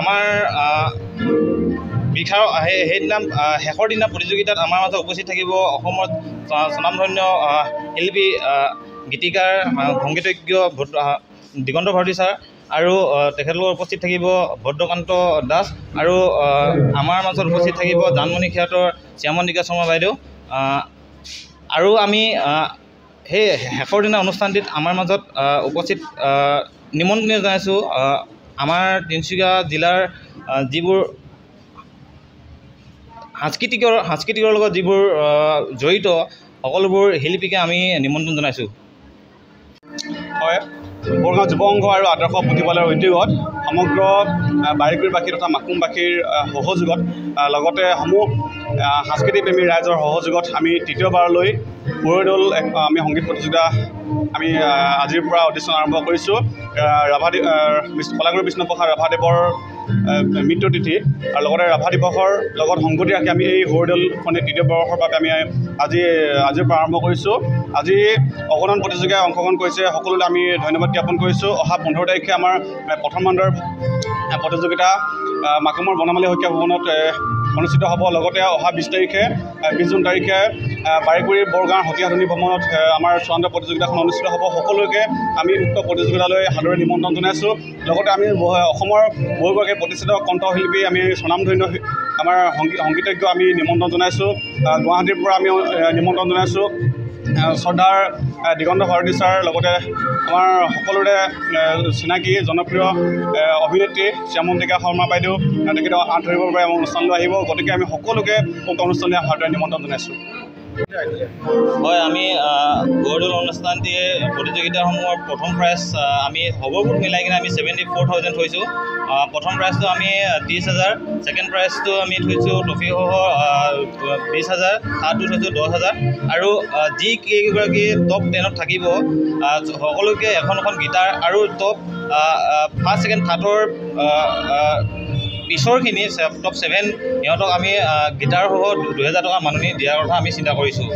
আমাৰ সেইদিনা শেষৰ দিনা প্ৰতিযোগিতাত আমাৰ মাজত উপস্থিত থাকিব অসমৰ স্বনামধন্য শিল্পী গীতিকাৰ সংগীতজ্ঞ দিগন্ত ভাৰতী ছাৰ আৰু তেখেতলোকৰ উপস্থিত থাকিব ভদ্ৰকান্ত দাস আৰু আমাৰ মাজত উপস্থিত থাকিব জানমণি খ্যাতৰ শ্যামন্তিকা শৰ্মা বাইদেউ আৰু আমি সেই শেষৰ দিনা অনুষ্ঠানটিত আমাৰ মাজত উপস্থিত নিমন্ত্ৰণ জনাইছোঁ আমাৰ তিনিচুকীয়া জিলাৰ যিবোৰ সাংস্কৃতিকৰ লগত যিবোৰ জড়িত সকলোবোৰ শিল্পীকে আমি নিমন্ত্ৰণ জনাইছোঁ। হয়, বৰগাঁও যুৱ সংঘ আৰু আদৰ্শ পুথিভঁৰালৰ উদ্যোগত সমগ্ৰ বাৰিকুৰিবাসী তথা মাকুমবাসীৰ সহযোগত লগতে সমূহ সাংস্কৃতিক প্ৰেমী ৰাইজৰ সহযোগত আমি তৃতীয়বাৰলৈ বৰদৌল আমি সংগীত প্ৰতিযোগিতা আমি আজিৰ পৰা অডিশ্যন আৰম্ভ কৰিছোঁ। কলাগুৰু বিষ্ণুপ্ৰসাদ ৰাভাদেৱৰ মৃত্যুতিথি আৰু লগতে ৰাভা দিৱসৰ লগত সংগতি ৰাখি আমি এই বৰদৌলখনি তৃতীয় বৰ্ষৰ বাবে আমি আজিৰ পৰা আৰম্ভ কৰিছোঁ। আজি অগণন প্ৰতিযোগিতাই অংশগ্ৰহণ কৰিছে, সকলোলৈ আমি ধন্যবাদ জ্ঞাপন কৰিছোঁ। অহা 15 তাৰিখে আমাৰ প্ৰথম ৰাউণ্ডৰ প্ৰতিযোগিতা মাকুমৰ বনমালী শইকীয়া ভৱনত অনুষ্ঠিত হ'ব। লগতে অহা 20 জুন তাৰিখে বাৰিকুৰিৰ বৰগাঁৱৰ সতীয়াধুনী ভৱনত আমাৰ চূড়ান্ত প্ৰতিযোগিতাখন অনুষ্ঠিত হ'ব। সকলোকে আমি উক্ত প্ৰতিযোগিতালৈ সাদৰে নিমন্ত্ৰণ জনাইছোঁ। লগতে আমি অসমৰ বহুগৰাকী প্ৰতিষ্ঠিত কণ্ঠশিল্পী আমি স্বনামধন্য আমাৰ সংগীতজ্ঞ আমি নিমন্ত্ৰণ জনাইছোঁ। গুৱাহাটীৰ পৰা আমি নিমন্ত্ৰণ জনাইছোঁ শ্ৰদ্ধাৰ দিগন্ত ভাৰতী ছাৰ, লগতে আমাৰ সকলোৰে চিনাকি জনপ্ৰিয় অভিনেত্ৰী শ্যামন্তিকা শৰ্মা বাইদেউ, তেখেতে হাত ধৰিবৰ বাবে আমাৰ অনুষ্ঠানলৈ আহিব। গতিকে আমি সকলোকে উক্ত অনুষ্ঠানলৈ সাদৰে নিমন্ত্ৰণ জনাইছোঁ। হয়, আমি বৰদৌল অনুষ্ঠানটিয়ে প্ৰতিযোগিতাসমূহৰ প্ৰথম প্ৰাইজ আমি সববোৰ মিলাই কিনে আমি 74,000 থৈছোঁ। প্ৰথম প্ৰাইজটো আমি 30,000, ছেকেণ্ড প্ৰাইজটো আমি থৈছোঁ ট্ৰফিসহ 20,000, থাৰ্ডটো থৈছোঁ 10,000 আৰু যি কেইগৰাকী টপ 10ত থাকিব সকলোকে এখন গীটাৰ আৰু টপ ফাৰ্ষ্ট ছেকেণ্ড থাৰ্ডৰ পিছৰখিনি টপ 7 সিহঁতক আমি গীটাৰসহ 2,000 টকা মাননি দিয়াৰ কথা আমি চিন্তা কৰিছোঁ।